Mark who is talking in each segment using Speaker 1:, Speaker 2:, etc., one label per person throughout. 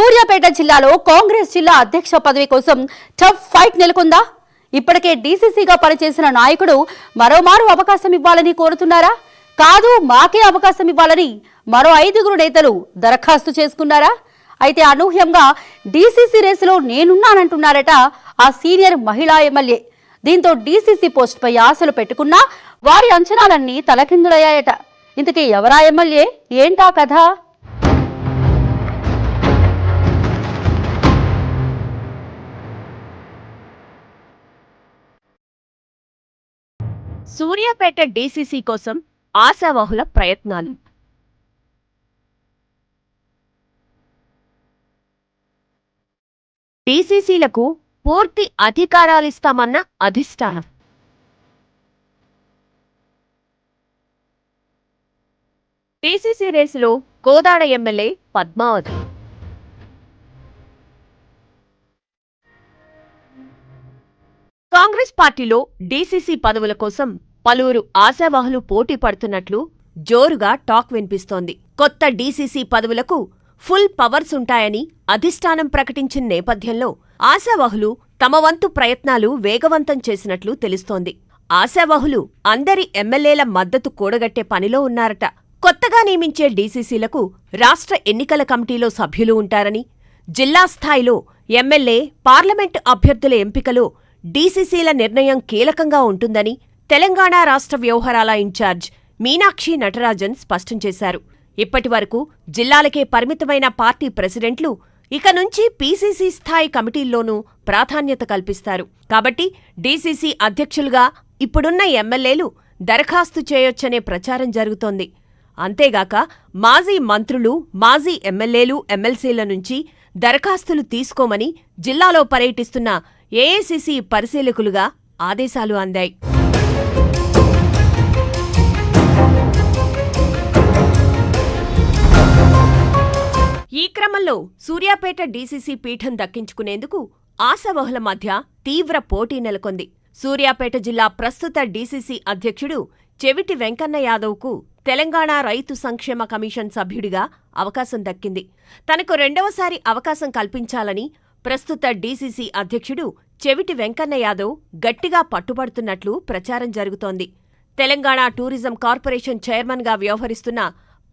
Speaker 1: సూర్యాపేట జిల్లాలో కాంగ్రెస్ జిల్లా అధ్యక్ష పదవి కోసం టఫ్ ఫైట్ నెలకొందా? ఇప్పటికే డీసీసీగా పనిచేసిన నాయకుడు మరోమారు అవకాశం ఇవ్వాలని కోరుతున్నారా? కాదు మాకే అవకాశం ఇవ్వాలని మరో 5గురు నేతలు దరఖాస్తు చేసుకున్నారా? అయితే అనూహ్యంగా డీసీసీ రేసులో నేనున్నానంటున్నారట ఆ సీనియర్ మహిళా ఎమ్మెల్యే. దీంతో డీసీసీ పోస్టుపై ఆశలు పెట్టుకున్నా వారి అంచనాలన్నీ తలకిందులయ్యాయట. ఇంతకీ ఎవరా ఎమ్మెల్యే, ఏంటా కథ?
Speaker 2: సూర్యాపేట డీసీసీ కోసం ఆశావహుల ప్రయత్నాలు. డీసీసీలకు పూర్తి అధికారాలిస్తామన్న అధిష్టానం. డీసీసీ రేసులో కోదాడ ఎమ్మెల్యే పద్మావతి. కాంగ్రెస్ పార్టీలో డీసీసీ పదవుల కోసం పలువురు ఆశావహులు పోటీ పడుతున్నట్లు జోరుగా టాక్ వినిపిస్తోంది. కొత్త డీసీసీ పదవులకు ఫుల్ పవర్స్ ఉంటాయని అధిష్టానం ప్రకటించిన నేపథ్యంలో ఆశావహులు తమ వంతు ప్రయత్నాలు వేగవంతం చేసినట్లు తెలుస్తోంది. ఆశావహులు అందరి ఎమ్మెల్యేల మద్దతు కూడగట్టే పనిలో ఉన్నారట. కొత్తగా నియమించే డీసీసీలకు రాష్ట్ర ఎన్నికల కమిటీలో సభ్యులు ఉంటారని, జిల్లా స్థాయిలో ఎమ్మెల్యే, పార్లమెంటు అభ్యర్థుల ఎంపికలో డీసీసీల నిర్ణయం కీలకంగా ఉంటుందని తెలంగాణ రాష్ట్ర వ్యవహారాల ఇన్ఛార్జ్ మీనాక్షి నటరాజన్ స్పష్టం చేశారు. ఇప్పటివరకు జిల్లాలకే పరిమితమైన పార్టీ ప్రెసిడెంట్లు ఇక నుంచి పీసీసీ స్థాయి కమిటీల్లోనూ ప్రాధాన్యత కల్పిస్తారు. కాబట్టి డీసీసీ అధ్యక్షులుగా ఇప్పుడున్న ఎమ్మెల్యేలు దరఖాస్తు చేయొచ్చనే ప్రచారం జరుగుతోంది. అంతేగాక మాజీ మంత్రులు, మాజీ ఎమ్మెల్యేలు, ఎమ్మెల్సీల నుంచి దరఖాస్తులు తీసుకోమని జిల్లాలో పర్యటిస్తున్న ఏఐసీసీ పరిశీలకులుగా ఆదేశాలు అందాయి. ఈ క్రమంలో సూర్యాపేట డీసీసీ పీఠం దక్కించుకునేందుకు ఆశావహుల మధ్య తీవ్ర పోటీ నెలకొంది. సూర్యాపేట జిల్లా ప్రస్తుత డీసీసీ అధ్యక్షుడు చెవిటి వెంకన్న యాదవ్కు తెలంగాణ రైతు సంక్షేమ కమిషన్ సభ్యుడిగా అవకాశం దక్కింది. తనకు రెండవసారి అవకాశం కల్పించాలని ప్రస్తుత డీసీసీ అధ్యక్షుడు చెవిటి వెంకన్న యాదవ్ గట్టిగా పట్టుబడుతున్నట్లు ప్రచారం జరుగుతోంది. తెలంగాణ టూరిజం కార్పొరేషన్ చైర్మన్గా వ్యవహరిస్తున్న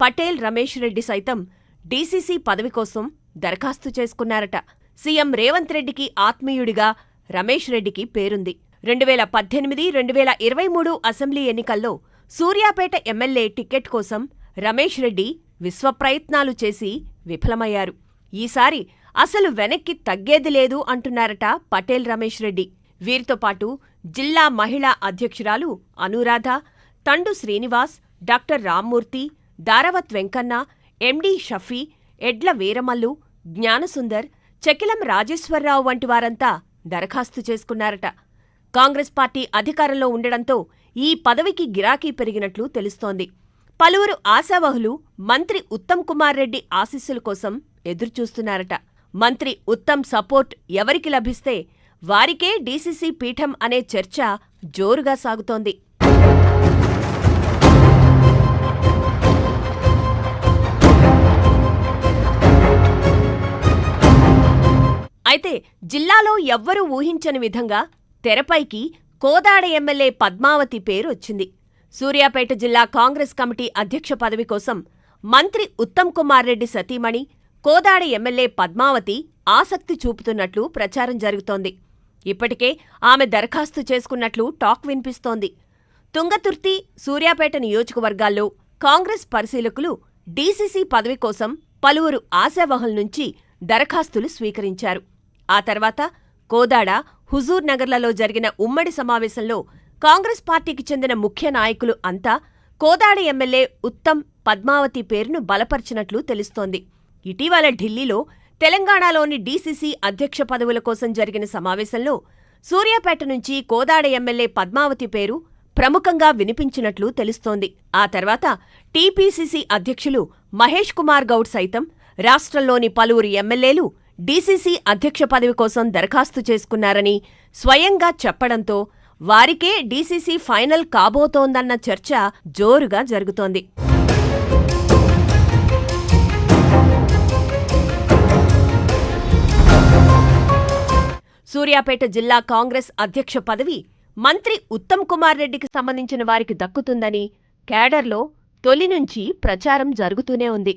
Speaker 2: పటేల్ రమేష్ రెడ్డి సైతం డీసీసీ పదవి కోసం దరఖాస్తు చేసుకున్నారట. సీఎం రేవంత్ రెడ్డికి ఆత్మీయుడిగా రమేష్ రెడ్డికి పేరుంది. 2018, 2023 అసెంబ్లీ ఎన్నికల్లో సూర్యాపేట ఎమ్మెల్యే టికెట్ కోసం రమేష్ రెడ్డి విశ్వప్రయత్నాలు చేసి విఫలమయ్యారు. ఈసారి అసలు వెనక్కి తగ్గేది లేదు అంటున్నారట పటేల్ రమేష్ రెడ్డి. వీరితో పాటు జిల్లా మహిళా అధ్యక్షురాలు అనురాధ, తండు శ్రీనివాస్, డాక్టర్ రామ్మూర్తి, దారవత్ వెంకన్న, ఎండి షఫీ, ఎడ్ల వీరమల్లు, జ్ఞానసుందర్, చకిలం రాజేశ్వరరావు వంటి వారంతా దరఖాస్తు చేసుకున్నారట. కాంగ్రెస్ పార్టీ అధికారంలో ఉండడంతో ఈ పదవికి గిరాకీ పెరిగినట్లు తెలుస్తోంది. పలువురు ఆశావహులు మంత్రి ఉత్తమ్ కుమార్ రెడ్డి ఆశీస్సుల కోసం ఎదురుచూస్తున్నారట. మంత్రి ఉత్తమ్ సపోర్ట్ ఎవరికి లభిస్తే వారికే డీసీసీ పీఠం అనే చర్చ జోరుగా సాగుతోంది. అయితే జిల్లాలో ఎవ్వరూ ఊహించని విధంగా తెరపైకి కోదాడ ఎమ్మెల్యే పద్మావతి పేరు వచ్చింది. సూర్యాపేట జిల్లా కాంగ్రెస్ కమిటీ అధ్యక్ష పదవి కోసం మంత్రి ఉత్తమ్ కుమార్ రెడ్డి సతీమణి, కోదాడ ఎమ్మెల్యే పద్మావతి ఆసక్తి చూపుతున్నట్లు ప్రచారం జరుగుతోంది. ఇప్పటికే ఆమె దరఖాస్తు చేసుకున్నట్లు టాక్ వినిపిస్తోంది. తుంగతుర్తి, సూర్యాపేట నియోజకవర్గాల్లో కాంగ్రెస్ పరిశీలకులు డీసీసీ పదవి కోసం పలువురు ఆశావహుల నుంచి దరఖాస్తులు స్వీకరించారు. ఆ తర్వాత కోదాడ, హుజూర్ నగర్లలో జరిగిన ఉమ్మడి సమావేశంలో కాంగ్రెస్ పార్టీకి చెందిన ముఖ్య నాయకులు అంతా కోదాడ ఎమ్మెల్యే ఉత్తమ్, పద్మావతి పేరును బలపర్చినట్లు తెలుస్తోంది. ఇటీవల ఢిల్లీలో తెలంగాణలోని డీసీసీ అధ్యక్ష పదవుల కోసం జరిగిన సమావేశంలో సూర్యాపేట నుంచి కోదాడ ఎమ్మెల్యే పద్మావతి పేరు ప్రముఖంగా వినిపించినట్లు తెలుస్తోంది. ఆ తర్వాత టీపీసీసీ అధ్యక్షులు మహేష్ కుమార్ గౌడ్ సైతం రాష్ట్రంలోని పలువురు ఎమ్మెల్యేలు డీసీసీ అధ్యక్ష పదవి కోసం దరఖాస్తు చేసుకున్నారని స్వయంగా చెప్పడంతో వారికే డీసీసీ ఫైనల్ కాబోతోందన్న చర్చ జోరుగా జరుగుతోంది. సూర్యాపేట జిల్లా కాంగ్రెస్ అధ్యక్ష పదవి మంత్రి ఉత్తమ్ కుమార్ రెడ్డికి సంబంధించిన వారికి దక్కుతుందని కేడర్లో తొలి నుంచి ప్రచారం జరుగుతూనే ఉంది.